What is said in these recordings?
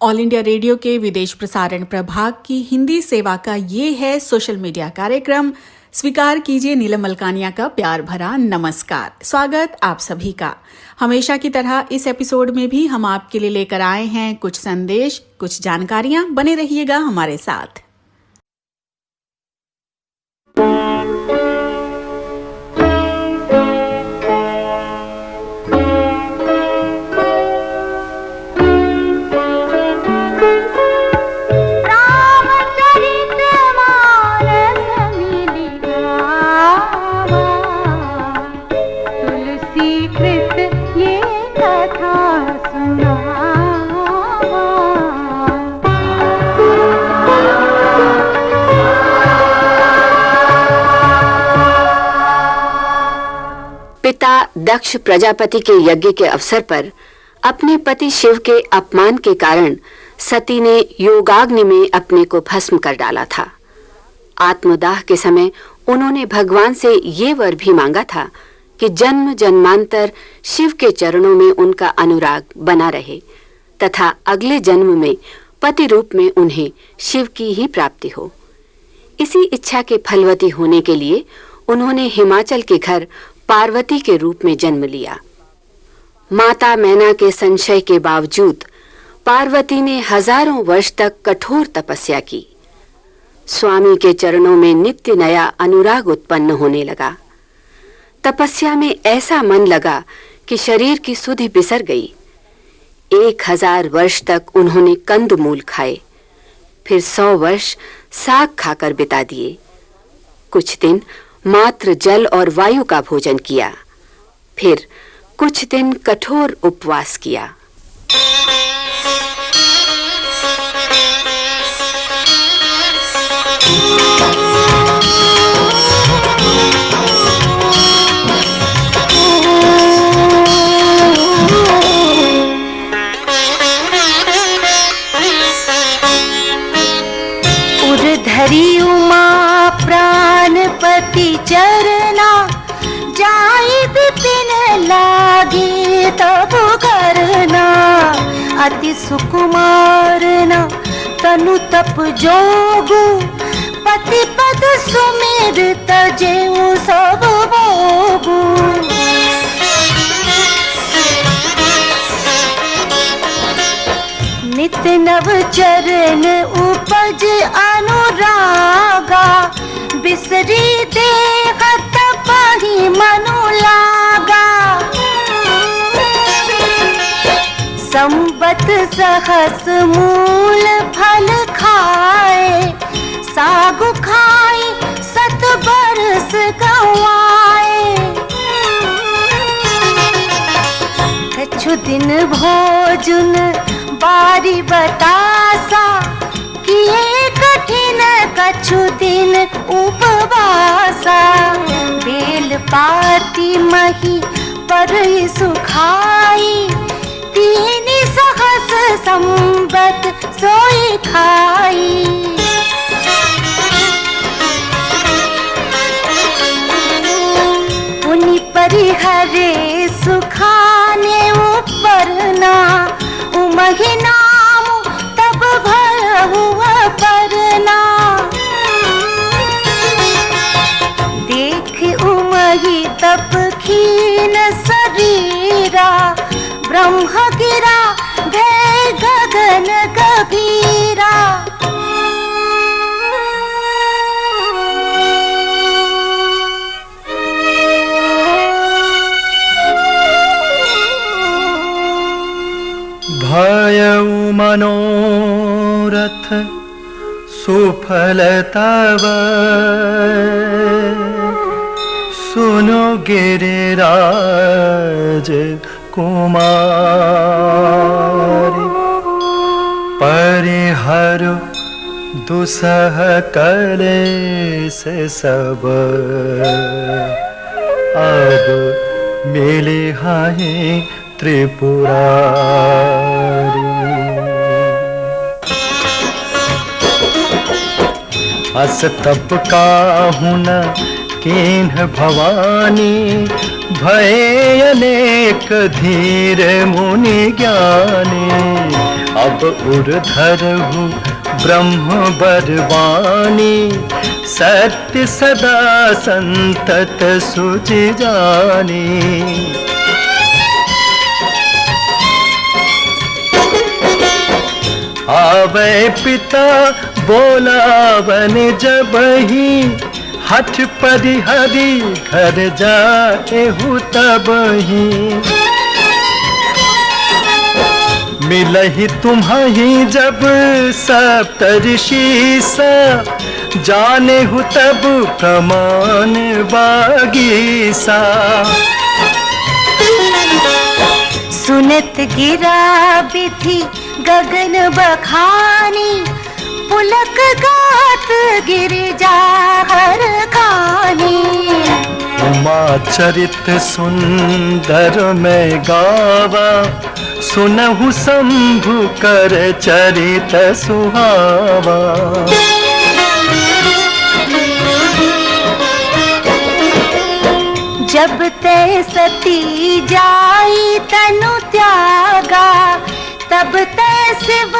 All India radio के विदेश प्रसारण प्रभाग की हिंदी सेवा का ये है सोशल मीडिया कार्यक्रम। स्वीकार कीजिए नीलम मलकानिया का प्यार भरा नमस्कार। स्वागत आप सभी का। हमेशा की तरह इस एपिसोड में भी हम आपके लिए लेकर आए हैं कुछ संदेश, कुछ जानकारियां। बने रहिएगा हमारे साथ। पिता दक्ष प्रजापति के यज्ञ के अवसर पर अपने पति शिव के अपमान के कारण सती ने योगाग्नि में अपने को भस्म कर डाला था। आत्मदाह के समय उन्होंने भगवान से ये वर भी मांगा था कि जन्म जन्मांतर शिव के चरणों में उनका अनुराग बना रहे तथा अगले जन्म में पति रूप में उन्हें शिव की ही प्राप्ति हो। इसी इच्छा के फलवती होने के लिए उन्होंने हिमाचल के घर पार्वती के रूप में जन्म लिया। माता मैना के संशय के बावजूद पार्वती ने हजारों वर्ष तक कठोर तपस्या की। स्वामी के चरणों में नित्य नया अनुराग उत्पन्न होने लगा। तपस्या में ऐसा मन लगा कि शरीर की सुधि बिसर गई। 1000 वर्ष तक उन्होंने कंदमूल खाए, फिर 100 वर्ष साग खाकर बिता दिए। कुछ दिन मात्र जल और वायु का भोजन किया, फिर कुछ दिन कठोर उपवास किया। उर्धरी उमा प्राणपति चरना, जाई विपिन लागे तब करना। अति सुकुमारना तनु तप जोगु, पति पद सुमेर तजेऊ सब भोगु। नित्य नव चरण उपज अनुरागा, बिसरी देखत पाही मनु लागा। संबत सहस मूल फल खाए, सागु खाई 7 बरस गवाए। कछु दिन भोजन बारी बतासा, किए कठिन कछु दिन उपवासा। बेल पाती मही पर सुखाई, 3 सहस संबत सोई खाई। पुनि परिहरे सुखाने उपरना, उमहि नाम तब भरहु परना। देख उमहि तप खीन शरीरा, ब्रह्म गिरा भय गगन गभीरा। भयउ मनोरथ सुफल तव, सुनो गिरिराज कुमारी। परिहर दुसह कलेस सब, अब मिले हाय त्रिपुरारी। अस तप काहु न कीन्ह भवानी, भये अनेक धीर मुनि ज्ञानी, अब उर्धरहु ब्रह्म बरवानी, सत्य सदा संतत सुचि जानी। आवे पिता बोलावन जबहि, हठ परिहरि घर जाएहु तबहि। मिलहि तुम्हि जब सप्तऋषि सा, जानेहु तब प्रमाण बागीसा। सुनत गिरा विधि गगन बखानी, पुलक गात गिरिजा हर खानी। उमा चरित सुंदर में गावा, सुनहु शंभु कर चरित सुहावा। जब ते सती जाई तनु त्यागा, तब ते शिव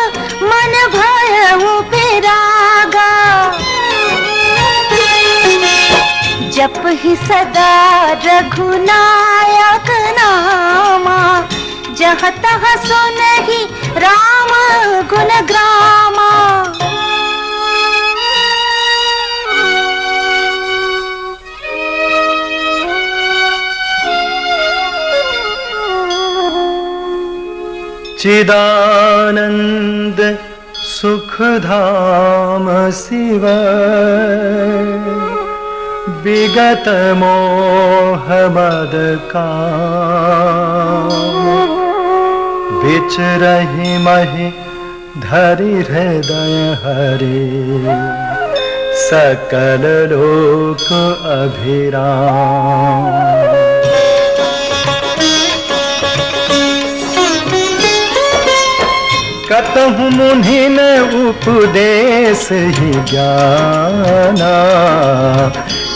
मन भयउ पिरागा। जप ही सदा रघुनायक नामा, जहाँ तहाँ सुनहि राम गुण ग्रामा। चिदानंद सुखधाम शिव, विगत मोह मद काम। विचरहि महि धरि हृदय हरि, सकल लोक अभिराम। कतहु मुनि न उपदेश ही ज्ञाना,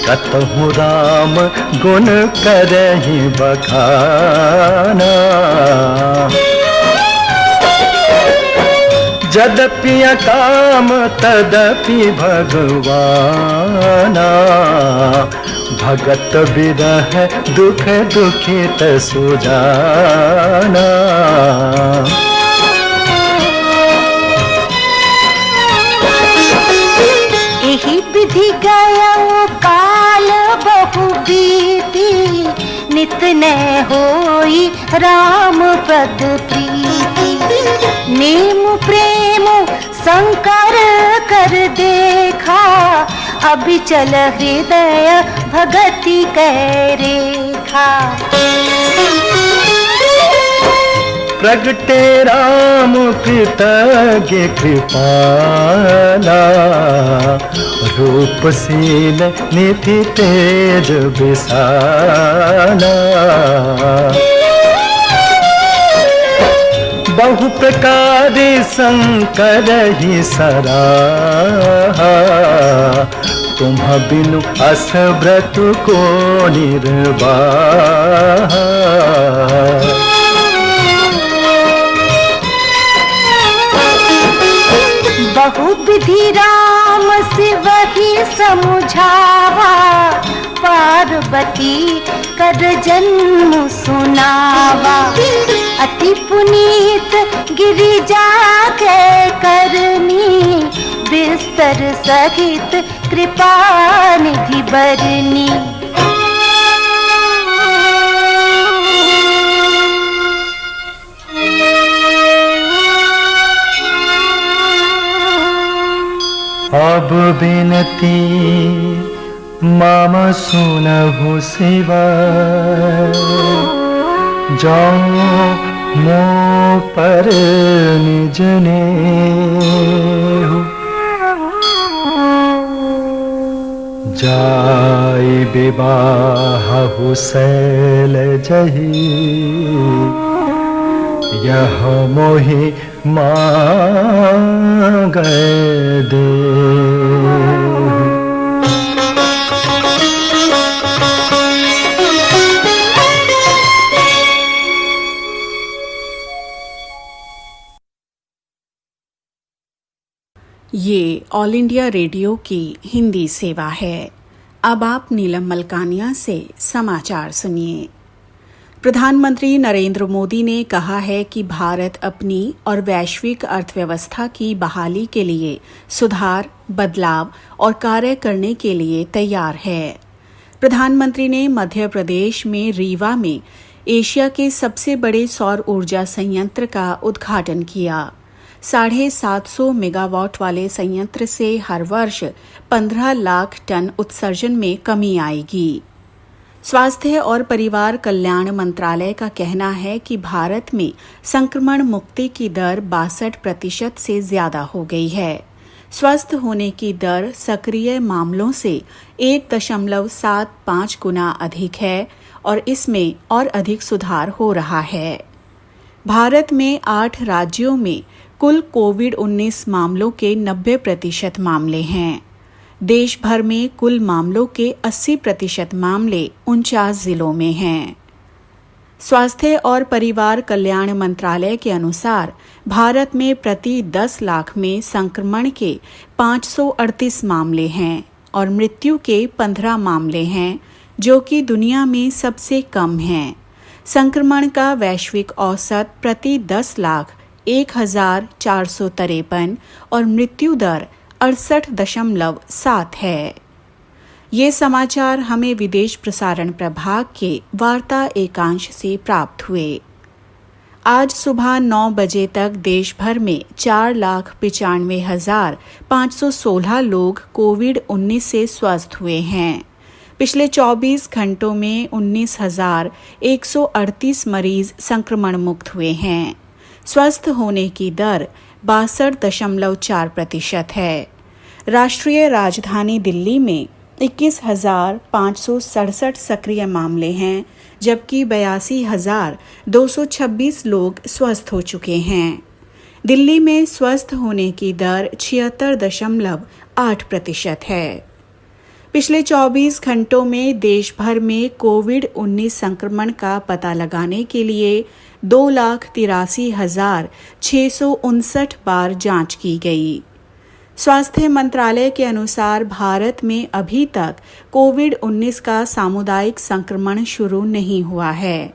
कतहु राम गुण करहि बखाना। जदपि अकाम तदपि भगवाना, भगत बिरह दुख दुखित सुजाना। विधि गया काल बहु बीती, नित न होई राम पद प्रीति। नेम प्रेम संकर कर देखा, अभिचल हृदय भगति कै रेखा। प्रगटे राम कृतज्ञ कृपाला, रूपशील निधि तेज विशाला। बहु प्रकार शंकर ही सराहा, तुम बिनु अस व्रत को निर्वाहा। बहु विधि राम शिव ही समुझावा, पार्वती कर जन्म सुनावा। अति पुनीत गिरिजा के करनी, बिस्तर सहित कृपा निधि बरनी। अब बिनती मम सुनहु शिव, जाऊं मो पर निज नेहु। जाय विवाहु शैल जही, यह मोहि मांग दे। ये ऑल इंडिया रेडियो की हिंदी सेवा है। अब आप नीलम मलकानिया से समाचार सुनिए। प्रधानमंत्री नरेंद्र मोदी ने कहा है कि भारत अपनी और वैश्विक अर्थव्यवस्था की बहाली के लिए सुधार, बदलाव और कार्य करने के लिए तैयार है। प्रधानमंत्री ने मध्य प्रदेश में रीवा में एशिया के सबसे बड़े सौर ऊर्जा संयंत्र का उद्घाटन किया। 750 मेगावाट वाले संयंत्र से हर वर्ष 15 लाख टन उत्सर्जन में कमी आएगी। स्वास्थ्य और परिवार कल्याण मंत्रालय का कहना है कि भारत में संक्रमण मुक्ति की दर 62% से ज्यादा हो गई है। स्वस्थ होने की दर सक्रिय मामलों से 1.75 गुना अधिक है और इसमें और अधिक सुधार हो रहा है। भारत में 8 राज्यों में कुल कोविड-19 मामलों के 90% मामले हैं। देश भर में कुल मामलों के 80% मामले 49 जिलों में हैं। स्वास्थ्य और परिवार कल्याण मंत्रालय के अनुसार भारत में प्रति 10 लाख में संक्रमण के 538 मामले हैं और मृत्यु के 15 मामले हैं, जो कि दुनिया में सबसे कम हैं। संक्रमण का वैश्विक औसत प्रति 10 लाख 1453 और मृत्यु दर 68.7 है। ये समाचार हमें विदेश प्रसारण प्रभाग के वार्ता एकांश से प्राप्त हुए। आज सुबह 9 बजे तक देश भर में 4,95,516 लोग कोविड-19 से स्वस्थ हुए हैं। पिछले 24 घंटों में 19,138 मरीज संक्रमण मुक्त हुए हैं। स्वस्थ होने की दर 62.4% है। राष्ट्रीय राजधानी दिल्ली में 21,567 सक्रिय मामले हैं, जबकि 82,226 लोग स्वस्थ हो चुके हैं। दिल्ली में स्वस्थ होने की दर 76.8% है। पिछले 24 घंटों में देश भर में कोविड-19 संक्रमण का पता लगाने के लिए 2,83,659 बार जांच की गई। स्वास्थ्य मंत्रालय के अनुसार भारत में अभी तक कोविड-19 का सामुदायिक संक्रमण शुरू नहीं हुआ है।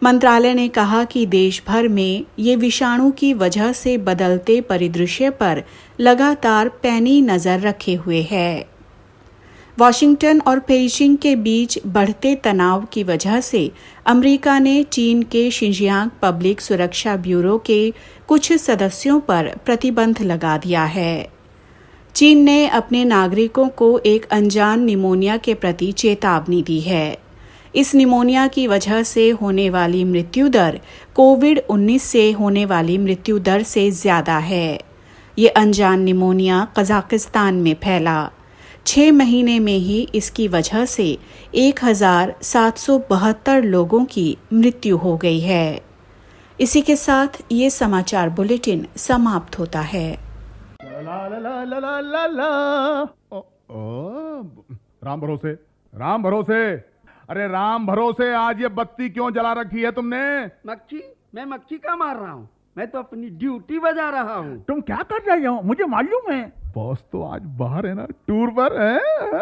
मंत्रालय ने कहा कि देश भर में ये विषाणु की वजह से बदलते परिदृश्य पर लगातार पैनी नजर रखे हुए है। वाशिंगटन और पेइजिंग के बीच बढ़ते तनाव की वजह से अमेरिका ने चीन के शिंजियांग पब्लिक सुरक्षा ब्यूरो के कुछ सदस्यों पर प्रतिबंध लगा दिया है। चीन ने अपने नागरिकों को एक अनजान निमोनिया के प्रति चेतावनी दी है। इस निमोनिया की वजह से होने वाली मृत्यु दर कोविड-19 से होने वाली मृत्यु दर से ज्यादा है। ये अनजान निमोनिया कजाकिस्तान में फैला। 6 महीने में ही इसकी वजह से 1,772 लोगों की मृत्यु हो गई है। इसी के साथ ये समाचार बुलेटिन समाप्त होता है। ला ला ला ला ला ला ला। ओ, ओ, राम भरोसे, राम भरोसे, अरे राम भरोसे, आज ये बत्ती क्यों जला रखी है तुमने? मक्खी? मैं मक्खी का मार रहा हूँ? मैं तो अपनी ड्यूटी बजा रहा हूँ। तुम क्या कर रहे हो? मुझे मालूम है। बॉस तो आज बाहर है ना, टूर पर है।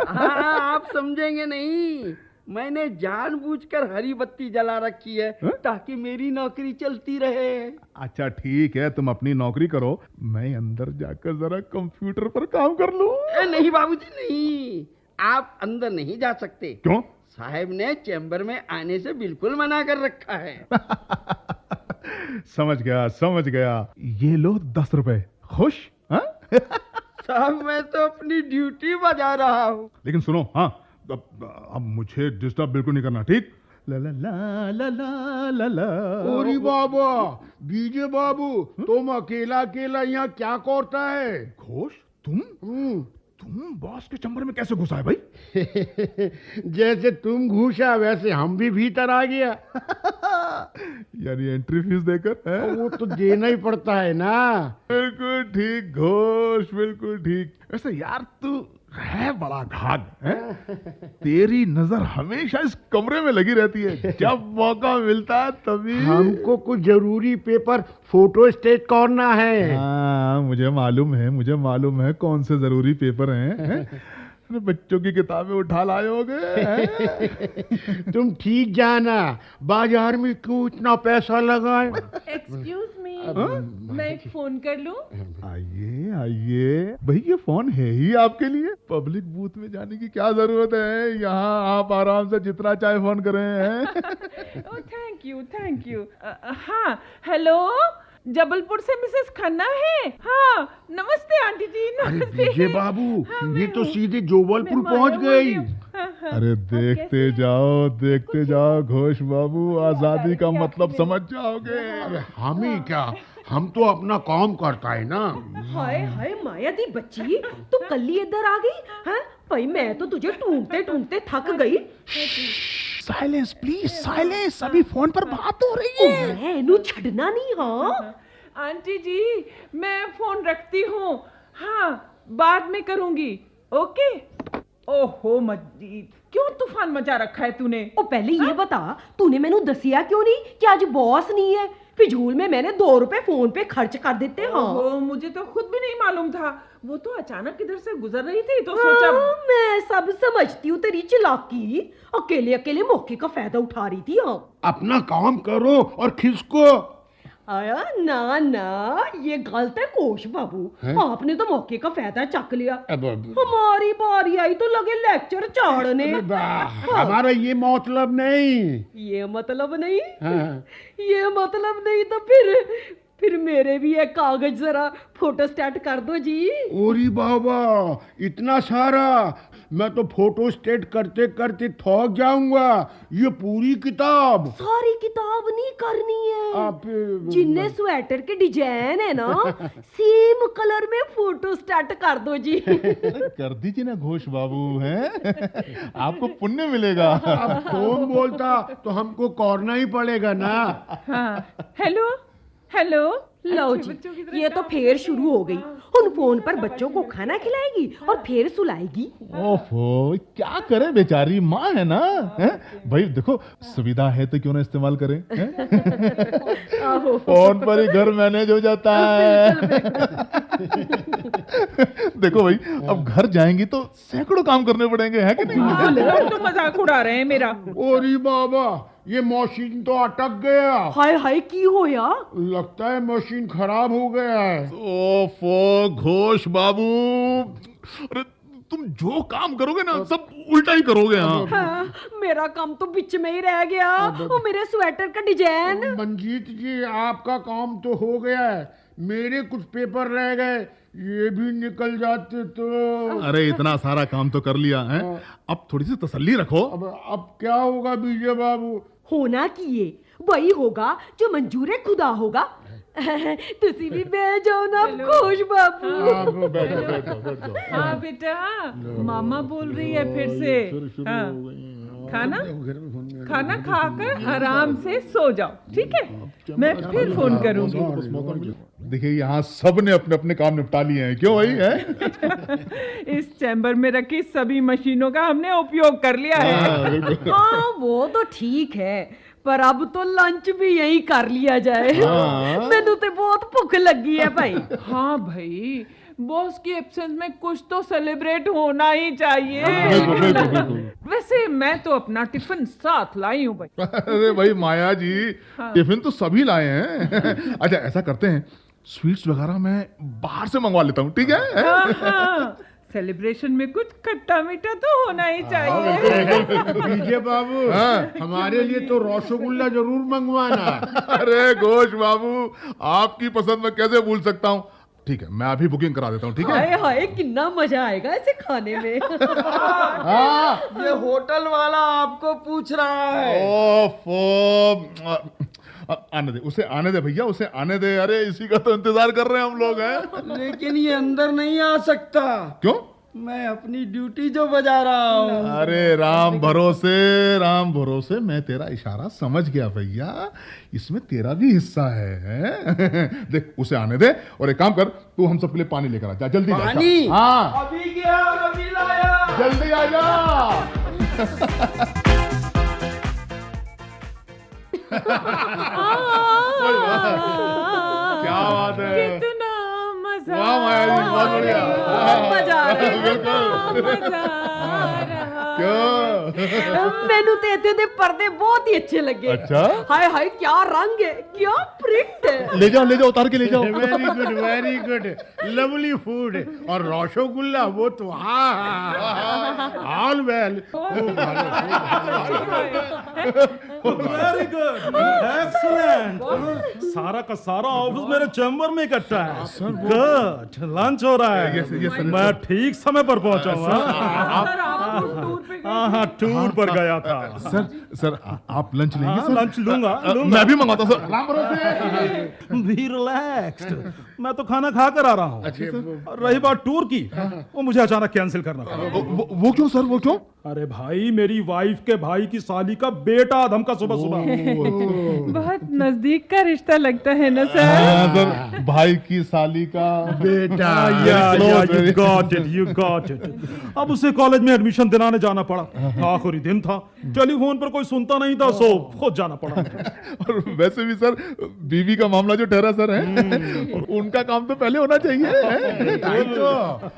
हाँ, आप समझेंगे नहीं। मैंने जानबूझकर हरी बत्ती जला रखी है ताकि मेरी नौकरी चलती रहे। अच्छा ठीक है, तुम अपनी नौकरी करो, मैं अंदर जाकर जरा कंप्यूटर पर काम कर लूं। नहीं बाबूजी नहीं, आप अंदर नहीं जा सकते। क्यों? साहब ने चैम्बर में आने से बिल्कुल मना कर रखा है। समझ गया समझ गया। ये लो 10 रुपए। खुश? साहब मैं तो अपनी ड्यूटी बजा रहा हूँ। लेकिन सुनो, हाँ, अब मुझे डिस्टर्ब बिल्कुल नहीं करना, ठीक? ला ला ला ला ला ला ला। ओरी बाबा, बीजे बाबू, तुम अकेला अकेला यहाँ क्या करता है? घोष, तुम बॉस के चैम्बर में कैसे घुसा है भाई? जैसे तुम घुसा वैसे हम भी भीतर आ गया। यानी एंट्री फीस देकर है? वो तो देना ही पड़ता है ना। बिल्कुल ठीक घोष, बिल्कुल ठीक। वैसे यार तू है बड़ा घाघ है? तेरी नजर हमेशा इस कमरे में लगी रहती है, जब मौका मिलता है तभी। हमको कुछ जरूरी पेपर फोटो स्टेट करना है। हाँ, मुझे मालूम है कौन से जरूरी पेपर हैं। अरे बच्चों की किताबें उठा लाए होगे हैं? तुम ठीक जाना, बाजार में क्यों इतना पैसा लगाए? एक्सक्यूज मी, मैं एक फोन कर लूं? आइए भाई, ये फोन है ही आपके लिए। पब्लिक बूथ में जाने की क्या जरूरत है, यहाँ आप आराम से जितना चाहे फोन करें हैं। Oh thank you. हाँ हेलो, जबलपुर से मिसेस खन्ना है। हाँ नमस्ते आंटी जी, अरे नमस्ते। विजय बाबू, हाँ, ये मैं तो हूँ। सीधे जोबलपुर मैं पहुंच मालूम गई। होती हूँ। हाँ। अरे देखते जाओ घोष बाबू, आजादी का क्या मतलब आपकी समझ जाओगे। अरे हम ही क्या, हम तो अपना काम करता है ना। हाय हाय माया दी बच्ची, तू कल्ली इधर आ गई हैं? भाई मैं तो तुझे ढूंढते थक गई। साइलेंस प्लीज, साइलेंस, अभी फोन पर बात हो रही है। मैं इनू छड़ना नहीं। हाँ आंटी जी मैं फोन रखती हूँ, हाँ बाद में करूंगी, ओके। ओहो मजीद, क्यों तूफान मचा रखा है तूने? ओ पहले ये बता, तूने मैनू दसिया क्यों नहीं कि आज बॉस नहीं है? फिजूल में मैंने 2 रुपए फोन पे खर्च कर देते। हाँ ओहो, मुझे तो खुद भी नहीं मालूम था, वो तो अचानक इधर से गुजर रही थी तो सोचा। मैं सब समझती हूँ तेरी चालाकी। अकेले मौके का फायदा उठा रही थी। हाँ अपना काम करो और खिसको। आया ना, ये गलत है कोश बाबू। आपने तो मौके का फायदा चक लिया। हमारी बारी आई तो लगे लेक्चर चाड़ने। हमारा ये मतलब नहीं। ये मतलब नहीं? हाँ। ये मतलब नहीं तो फिर मेरे भी एक कागज जरा फोटो स्टेट कर दो जी। ओरी बाबा, इतना सारा? मैं तो फोटो स्टेट करते करते थक जाऊंगा। ये पूरी किताब? सारी किताब नहीं करनी है। आप जिन्ने स्वेटर के डिजाइन है ना, सेम कलर में फोटो स्टेट कर दो जी। कर दीजिए ना घोष बाबू, हैं? आपको पुण्य मिलेगा। अब कौन बोलता तो हमको करना ही पड़ेगा ना। हाँ हेलो लो अच्छे जी, बच्चों की तरह ये तो काम फिर करते शुरू हो गई। उन फोन पर बच्चों को खाना खिलाएगी और फिर सुलाएगी। ओफो, क्या करे, बेचारी माँ है ना। हैं? भाई देखो, सुविधा है तो क्यों ना इस्तेमाल करें, हैं? आहो। फोन पर ही घर मैनेज हो जाता है। देखो भाई, अब घर जाएंगी तो सैकड़ों काम करने पड़ेंगे, है कि नहीं? बिल्कुल, तो मजाक उड़ा रहे हैं मेरा। ओरी बाबा, ये मशीन तो अटक गया। हाय हाय की होया? लगता है मशीन खराब हो गया है। ओफो घोष बाबू, अरे तुम जो काम करोगे ना सब उल्टा ही करोगे। हाँ, हाँ, मेरा काम तो बीच में ही रह गया। वो मेरे स्वेटर का डिजाइन। मंजीत जी, आपका काम तो हो गया है, मेरे कुछ पेपर रह गए, ये भी निकल जाते तो। अरे इतना सारा काम तो कर लिया है, अब थोड़ी सी तसल्ली रखो। अब क्या होगा विजय बाबू? होना कि ये वही होगा जो मंजूर खुदा होगा। तुसी भी बैठ जाओ ना खुश बाबू। बैठो। हाँ बेटा, मामा बोल रही है फिर से। हाँ, खाना खाकर आराम से सो जाओ, ठीक है? मैं फिर फोन करूंगी। देखिए, यहाँ सब ने अपने अपने काम निपटा लिए हैं, क्यों भाई है? इस चैम्बर में रखी सभी मशीनों का हमने उपयोग कर लिया है। हाँ वो तो ठीक है, पर अब तो लंच भी यही कर लिया जाए। मैनू तो बहुत भूख लगी है भाई। हाँ भाई, बॉस की एब्सेंस में कुछ तो सेलिब्रेट होना ही चाहिए। वैसे मैं तो अपना टिफिन साथ लाई हूँ भाई। अरे भाई माया जी, टिफिन तो सभी लाए हैं। अच्छा ऐसा करते हैं, स्वीट्स वगैरह मैं बाहर से मंगवा लेता हूँ, ठीक है? हाँ, सेलिब्रेशन में कुछ खट्टा मीठा तो होना ही चाहिए। विजय बाबू, हमारे लिए तो रसगुल्ला जरूर मंगवाना। अरे घोष बाबू, आपकी पसंद मैं कैसे भूल सकता हूँ। ठीक है, मैं अभी बुकिंग करा देता हूँ, ठीक है? हाय हाय कितना मजा आएगा ऐसे खाने में। ये होटल वाला आपको पूछ रहा है। ओफो, आने दे उसे, आने दे भैया, उसे आने दे। अरे इसी का तो इंतजार कर रहे हैं हम लोग, हैं? लेकिन ये अंदर नहीं आ सकता। क्यों? मैं अपनी ड्यूटी जो बजा रहा हूँ। अरे राम भरोसे, मैं तेरा इशारा समझ गया भैया, इसमें तेरा भी हिस्सा है? देख उसे आने दे, और एक काम कर, तू हम सबके लिए पानी लेकर आ जा, जल्दी जा। पानी? हाँ, अभी गया और अभी लाया। जल्दी आ जा। क्या बात है, कितना मजा वाह माया जी, बहुत बढ़िया। मजा आ रहा है। मजा आ रहा क्यों? मैनू तो इत्थे दे पर्दे बहुत ही अच्छे लगे। अच्छा? हाय हाय क्या रंग है, क्या प्रिंट है। ले जाओ उतार के ले जाओ। Very good lovely food. और रसगुल्ला वो तो all well. Very good, excellent. सारा का सारा ऑफिस मेरे चैम्बर में इकट्ठा है। गुड, लंच हो रहा है। मैं ठीक समय पर पहुंचा हूँ। हाँ, टूर पर गया था। सर आप लंच लेंगे? हाँ, लंच लूंगा। मैं भी मंगाता सर। बी रिलैक्स्ड, मैं तो खाना खा कर आ रहा हूँ। रही बात टूर की, वो मुझे अचानक कैंसिल करना पड़ा। वो क्यों सर, वो क्यों? अरे भाई, मेरी वाइफ के भाई की साली का बेटा धमका सुबह सुबह। बहुत नजदीक का रिश्ता लगता है ना सर? सर भाई की साली का बेटा। you got it. अब उसे कॉलेज में एडमिशन दिलाने जाना पड़ा। आखिरी दिन था, टेलीफोन पर कोई सुनता नहीं था, सो खुद जाना पड़ा। और वैसे भी सर बीवी का मामला जो ठहरा सर है, और उनका काम तो पहले होना चाहिए। तो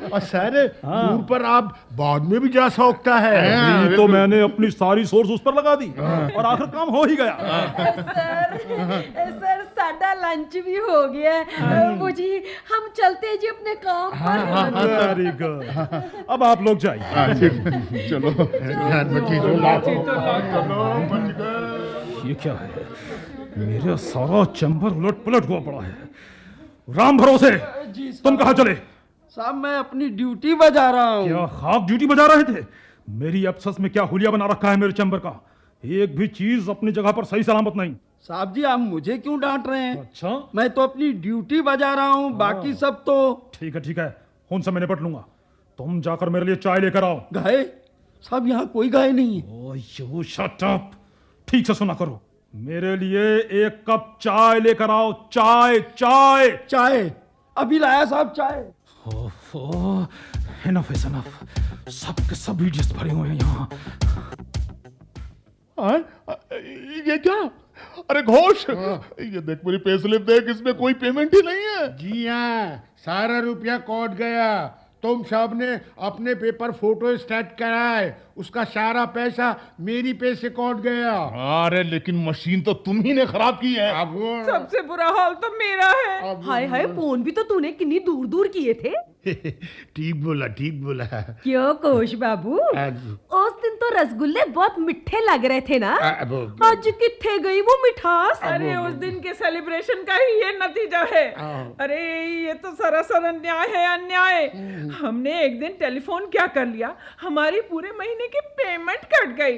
और सर टूर पर आप बाद में भी जा सकता है। अभी तो मैंने अपनी सारी सोर्स उस पर लगा दी और आखिर काम हो ही गया। सर साडा लंच भी हो गया है। वो जी हम चलते हैं जी अपने काम पर। वेरी गुड, अब आप लोग जाइए। चलो ये क्या है, मेरा सारा चैम्बर उलट पुलट हुआ पड़ा है। राम भरोसे, तुम कहाँ चले? साहब मैं अपनी ड्यूटी बजा रहा हूँ। क्या खाक ड्यूटी बजा रहे थे? मेरी अफसस में क्या हुलिया बना रखा है मेरे चैम्बर का? एक भी चीज अपनी जगह पर सही सलामत नहीं। साहब जी आप मुझे क्यों डांट रहे हैं? अच्छा, मैं तो अपनी ड्यूटी बजा रहा हूँ, बाकी सब तो ठीक है, उनसे मैं निपट लूंगा। तुम जाकर मेरे लिए चाय लेकर आओ। गाय साहब यहाँ कोई गाय नहीं है। ओह यू शट अप, ठीक से सुना करो। मेरे लिए एक कप चाय लेकर आओ। चाय चाय चाय अभी लाया साहब चाय। इनफ इज इनफ, सब के सब इडियट्स भरे हुए हैं यहाँ। ये क्या? अरे घोष, ये देख मेरी पे स्लिप देख, इसमें कोई पेमेंट ही नहीं है। जी हाँ, सारा रुपया कट गया। तुम सब ने अपने पेपर फोटो स्टेट कराए, उसका सारा पैसा मेरी पे से कट गया। अरे लेकिन मशीन तो तुम ही ने खराब की है। अब सबसे बुरा हाल तो मेरा है। हाय हाय, फोन भी तो तूने कितनी दूर दूर किए थे। ठीक बोला क्यों कोश बाबू, उस दिन तो रसगुल्ले बहुत मिठे लग रहे थे ना। आज किथे गई वो मिठास? अरे उस दिन के सेलिब्रेशन का ही ये नतीजा है। अरे ये तो सरासर अन्याय है, अन्याय। हमने एक दिन टेलीफोन क्या कर लिया, हमारी पूरे महीने की पेमेंट कट गई।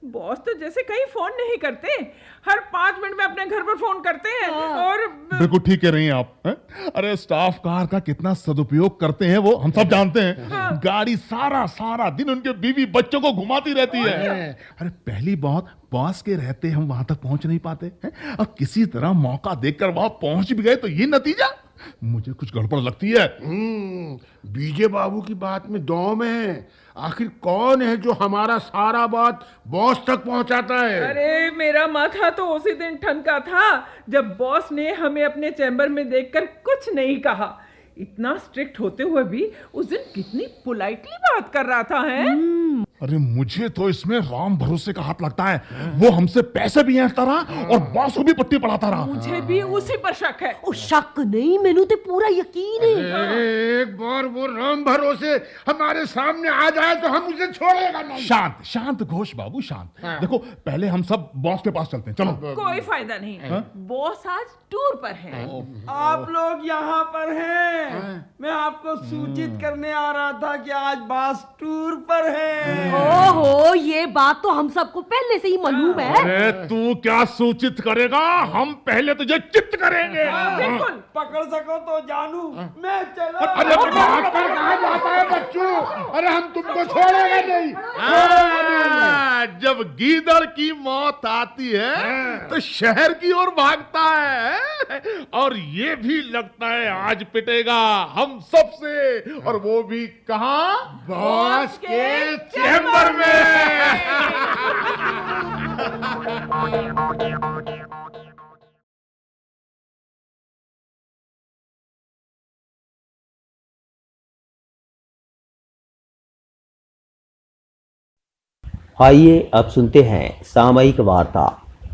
बॉस तो जैसे कहीं फोन नहीं करते, हर 5 मिनट में अपने घर पर फोन करते हैं। और बिल्कुल ठीक कह रही हैं आप। अरे स्टाफ कार का कितना सदुपयोग करते हैं वो हम सब जानते हैं। गाड़ी सारा दिन उनके बीवी बच्चों को घुमाती रहती है। अरे पहली बात, बॉस के रहते हम वहां तक पहुंच नहीं पाते हैं, और किसी तरह मौका देखकर वहां पहुंच भी गए तो ये नतीजा। मुझे कुछ गड़बड़ लगती है। बीजे बाबू की बात में दम है। आखिर कौन है जो हमारा सारा बात बॉस तक पहुंचाता है? अरे मेरा माथा तो उसी दिन ठनका था जब बॉस ने हमें अपने चैम्बर में देखकर कुछ नहीं कहा। इतना स्ट्रिक्ट होते हुए भी उस दिन कितनी पोलाइटली बात कर रहा था है। अरे मुझे तो इसमें राम भरोसे का हाथ लगता है। वो हमसे पैसे भी ऐंठता रहा और बॉस को भी पट्टी पढ़ाता रहा। मुझे भी उसी पर शक है। ओ शक नहीं, मैनू तो पूरा यकीन है। एक बार वो राम भरोसे हमारे सामने आ जाए तो हम उसे छोड़ेगा नहीं। शांत घोष बाबू, शांत। देखो पहले हम सब बॉस के पास चलते हैं, चलो। कोई फायदा नहीं, बॉस आज टूर पर है। आप लोग यहाँ पर हैं। मैं आपको सूचित करने आ रहा था कि आज बॉस टूर पर है। ओहो, ये बात तो हम सबको पहले से ही मालूम है। अरे तू क्या सूचित करेगा, हम पहले तुझे चित्त करेंगे। बिल्कुल, पकड़ सको तो जानू। मैं चला। अरे भाग कर कहाँ जाता है बच्चों? अरे हम तुमको छोड़ेंगे नहीं। जब गीदड़ की मौत आती है तो शहर की ओर भागता है, और ये भी लगता है आज पिटेगा हम सबसे, और वो भी कहां? बॉस के चैम्बर में। आइए अब सुनते हैं सामयिक वार्ता।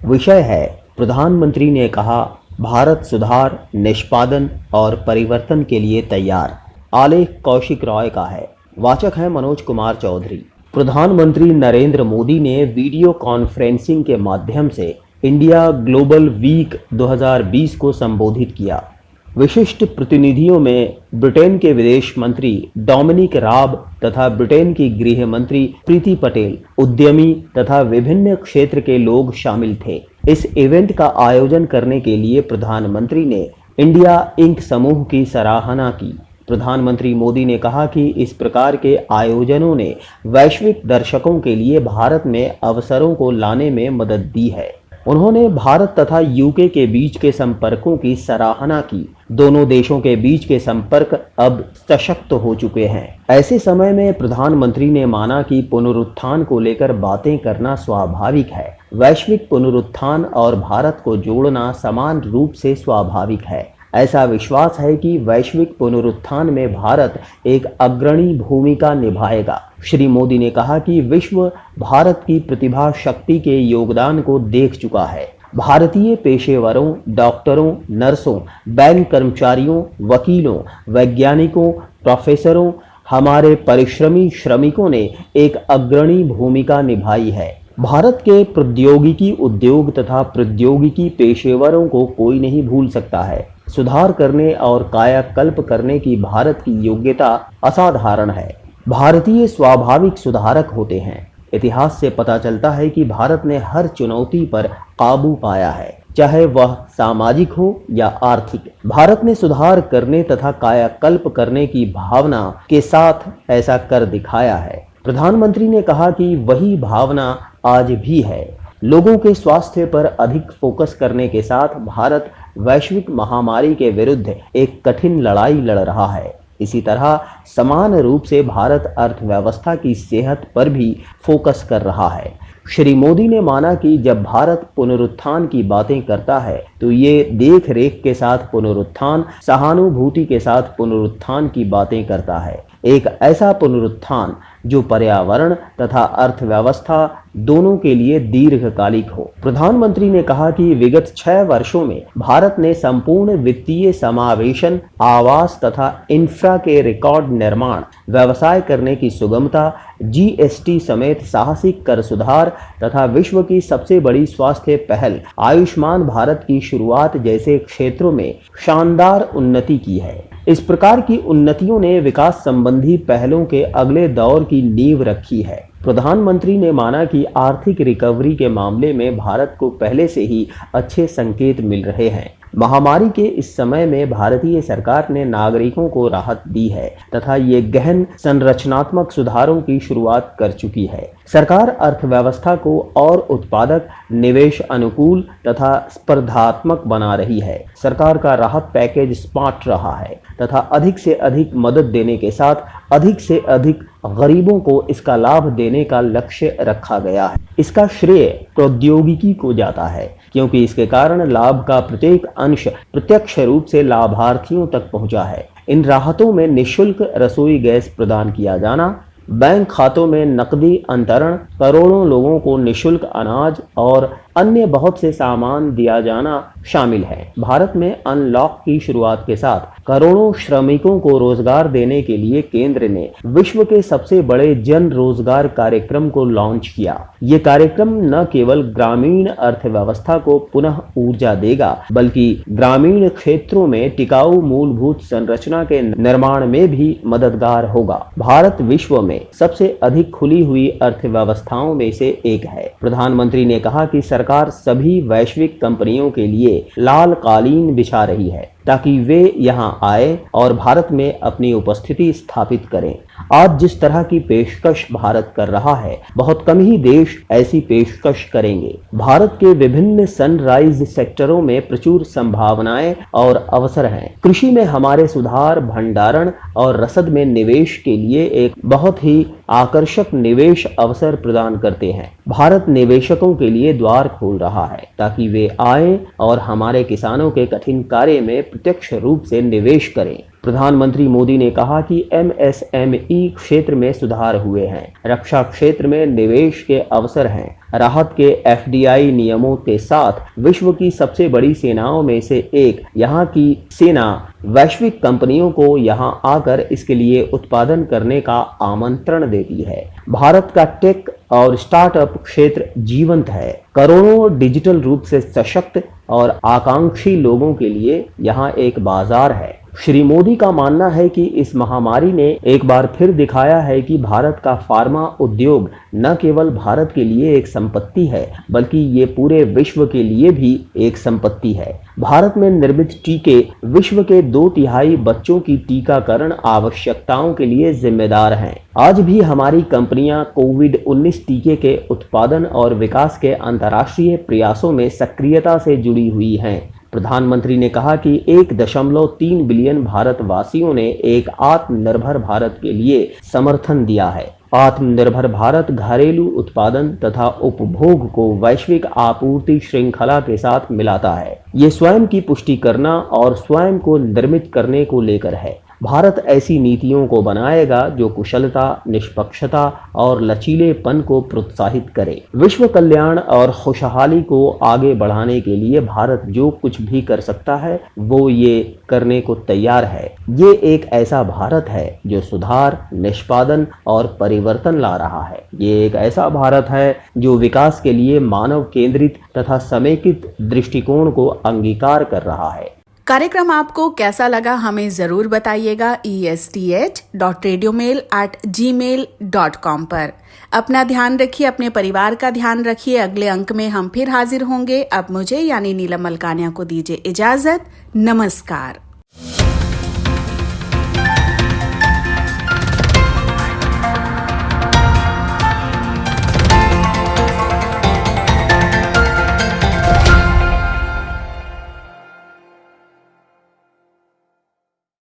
विषय है प्रधानमंत्री ने कहा, भारत सुधार, निष्पादन और परिवर्तन के लिए तैयार। आलेख कौशिक रॉय का है, वाचक है मनोज कुमार चौधरी। प्रधानमंत्री नरेंद्र मोदी ने वीडियो कॉन्फ्रेंसिंग के माध्यम से इंडिया ग्लोबल वीक 2020 को संबोधित किया। विशिष्ट प्रतिनिधियों में ब्रिटेन के विदेश मंत्री डोमिनिक राब तथा ब्रिटेन की गृह मंत्री प्रीति पटेल, उद्यमी तथा विभिन्न क्षेत्र के लोग शामिल थे। इस इवेंट का आयोजन करने के लिए प्रधानमंत्री ने इंडिया इंक समूह की सराहना की। प्रधानमंत्री मोदी ने कहा कि इस प्रकार के आयोजनों ने वैश्विक दर्शकों के लिए भारत में अवसरों को लाने में मदद दी है। उन्होंने भारत तथा यूके के बीच के संपर्कों की सराहना की। दोनों देशों के बीच के संपर्क अब सशक्त हो चुके हैं। ऐसे समय में प्रधानमंत्री ने माना कि पुनरुत्थान को लेकर बातें करना स्वाभाविक है। वैश्विक पुनरुत्थान और भारत को जोड़ना समान रूप से स्वाभाविक है। ऐसा विश्वास है कि वैश्विक पुनरुत्थान में भारत एक अग्रणी भूमिका निभाएगा। श्री मोदी ने कहा कि विश्व भारत की प्रतिभा शक्ति के योगदान को देख चुका है। भारतीय पेशेवरों, डॉक्टरों, नर्सों, बैंक कर्मचारियों, वकीलों, वैज्ञानिकों, प्रोफेसरों, हमारे परिश्रमी श्रमिकों ने एक अग्रणी भूमिका निभाई है। भारत के प्रौद्योगिकी उद्योग तथा प्रौद्योगिकी पेशेवरों को कोई नहीं भूल सकता है। सुधार करने और कायाकल्प करने की भारत की योग्यता असाधारण है। भारतीय स्वाभाविक सुधारक होते हैं। इतिहास से पता चलता है कि भारत ने हर चुनौती पर काबू पाया है, चाहे वह सामाजिक हो या आर्थिक। भारत ने सुधार करने तथा कायाकल्प करने की भावना के साथ ऐसा कर दिखाया है। प्रधानमंत्री ने कहा कि वही भावना आज भी है। लोगों के स्वास्थ्य पर अधिक फोकस करने के साथ भारत वैश्विक महामारी के विरुद्ध एक कठिन लड़ाई लड़ रहा है। इसी तरह समान रूप से भारत अर्थव्यवस्था की सेहत पर भी फोकस कर रहा है। श्री मोदी ने माना कि जब भारत पुनरुत्थान की बातें करता है तो ये देख रेख के साथ पुनरुत्थान, सहानुभूति के साथ पुनरुत्थान की बातें करता है। एक ऐसा पुनरुत्थान जो पर्यावरण तथा अर्थव्यवस्था दोनों के लिए दीर्घकालिक हो। प्रधानमंत्री ने कहा कि विगत 6 वर्षों में भारत ने संपूर्ण वित्तीय समावेशन, आवास तथा इंफ्रा के रिकॉर्ड निर्माण, व्यवसाय करने की सुगमता, जीएसटी समेत साहसिक कर सुधार तथा विश्व की सबसे बड़ी स्वास्थ्य पहल आयुष्मान भारत की शुरुआत जैसे क्षेत्रों में शानदार उन्नति की है। इस प्रकार की उन्नतियों ने विकास संबंधी पहलों के अगले दौर की नींव रखी है। प्रधानमंत्री ने माना कि आर्थिक रिकवरी के मामले में भारत को पहले से ही अच्छे संकेत मिल रहे हैं। महामारी के इस समय में भारतीय सरकार ने नागरिकों को राहत दी है तथा ये गहन संरचनात्मक सुधारों की शुरुआत कर चुकी है। सरकार अर्थव्यवस्था को और उत्पादक, निवेश अनुकूल तथा स्पर्धात्मक बना रही है। सरकार का राहत पैकेज स्मार्ट रहा है तथा अधिक से अधिक मदद देने के साथ अधिक से अधिक गरीबों को इसका लाभ देने का लक्ष्य रखा गया है। इसका श्रेय प्रौद्योगिकी को जाता है, क्योंकि इसके कारण लाभ का प्रत्येक अंश प्रत्यक्ष रूप से लाभार्थियों तक पहुंचा है। इन राहतों में निःशुल्क रसोई गैस प्रदान किया जाना, बैंक खातों में नकदी अंतरण, करोड़ों लोगों को निःशुल्क अनाज और अन्य बहुत से सामान दिया जाना शामिल है। भारत में अनलॉक की शुरुआत के साथ करोड़ों श्रमिकों को रोजगार देने के लिए केंद्र ने विश्व के सबसे बड़े जन रोजगार कार्यक्रम को लॉन्च किया। ये कार्यक्रम न केवल ग्रामीण अर्थव्यवस्था को पुनः ऊर्जा देगा, बल्कि ग्रामीण क्षेत्रों में टिकाऊ मूलभूत संरचना के निर्माण में भी मददगार होगा। भारत विश्व में सबसे अधिक खुली हुई अर्थव्यवस्थाओं में से एक है। प्रधानमंत्री ने कहा कि सरकार सभी वैश्विक कंपनियों के लिए लाल कालीन बिछा रही है ताकि वे यहां आए और भारत में अपनी उपस्थिति स्थापित करें। आज जिस तरह की पेशकश भारत कर रहा है, बहुत कम ही देश ऐसी पेशकश करेंगे। भारत के विभिन्न सनराइज सेक्टरों में प्रचुर संभावनाएं और अवसर हैं। कृषि में हमारे सुधार भंडारण और रसद में निवेश के लिए एक बहुत ही आकर्षक निवेश अवसर प्रदान करते हैं। भारत निवेशकों के लिए द्वार खोल रहा है ताकि वे आएं और हमारे किसानों के कठिन कार्य में प्रत्यक्ष रूप से निवेश करें। प्रधानमंत्री मोदी ने कहा कि MSME क्षेत्र में सुधार हुए हैं, रक्षा क्षेत्र में निवेश के अवसर हैं, राहत के FDI नियमों के साथ विश्व की सबसे बड़ी सेनाओं में से एक यहाँ की सेना वैश्विक कंपनियों को यहाँ आकर इसके लिए उत्पादन करने का आमंत्रण देती है। भारत का टेक और स्टार्टअप क्षेत्र जीवंत है। करोड़ों डिजिटल रूप से सशक्त और आकांक्षी लोगों के लिए यहाँ एक बाजार है। श्री मोदी का मानना है कि इस महामारी ने एक बार फिर दिखाया है कि भारत का फार्मा उद्योग न केवल भारत के लिए एक संपत्ति है, बल्कि ये पूरे विश्व के लिए भी एक संपत्ति है। भारत में निर्मित टीके विश्व के 2/3 बच्चों की टीकाकरण आवश्यकताओं के लिए जिम्मेदार हैं। आज भी हमारी कंपनियां कोविड-19 टीके के उत्पादन और विकास के अंतर्राष्ट्रीय प्रयासों में सक्रियता से जुड़ी हुई हैं। प्रधानमंत्री ने कहा कि 1.3 बिलियन भारतवासियों ने एक आत्मनिर्भर भारत के लिए समर्थन दिया है। आत्मनिर्भर भारत घरेलू उत्पादन तथा उपभोग को वैश्विक आपूर्ति श्रृंखला के साथ मिलाता है। ये स्वयं की पुष्टि करना और स्वयं को निर्मित करने को लेकर है। भारत ऐसी नीतियों को बनाएगा जो कुशलता, निष्पक्षता और लचीलेपन को प्रोत्साहित करे। विश्व कल्याण और खुशहाली को आगे बढ़ाने के लिए भारत जो कुछ भी कर सकता है वो ये करने को तैयार है। ये एक ऐसा भारत है जो सुधार, निष्पादन और परिवर्तन ला रहा है। ये एक ऐसा भारत है जो विकास के लिए मानव केंद्रित तथा समेकित दृष्टिकोण को अंगीकार कर रहा है। कार्यक्रम आपको कैसा लगा हमें जरूर बताइएगा esth.radiomail@gmail.com पर। अपना ध्यान रखिए, अपने परिवार का ध्यान रखिए। अगले अंक में हम फिर हाजिर होंगे। अब मुझे यानी नीलम मलकानिया को दीजिए इजाजत। नमस्कार।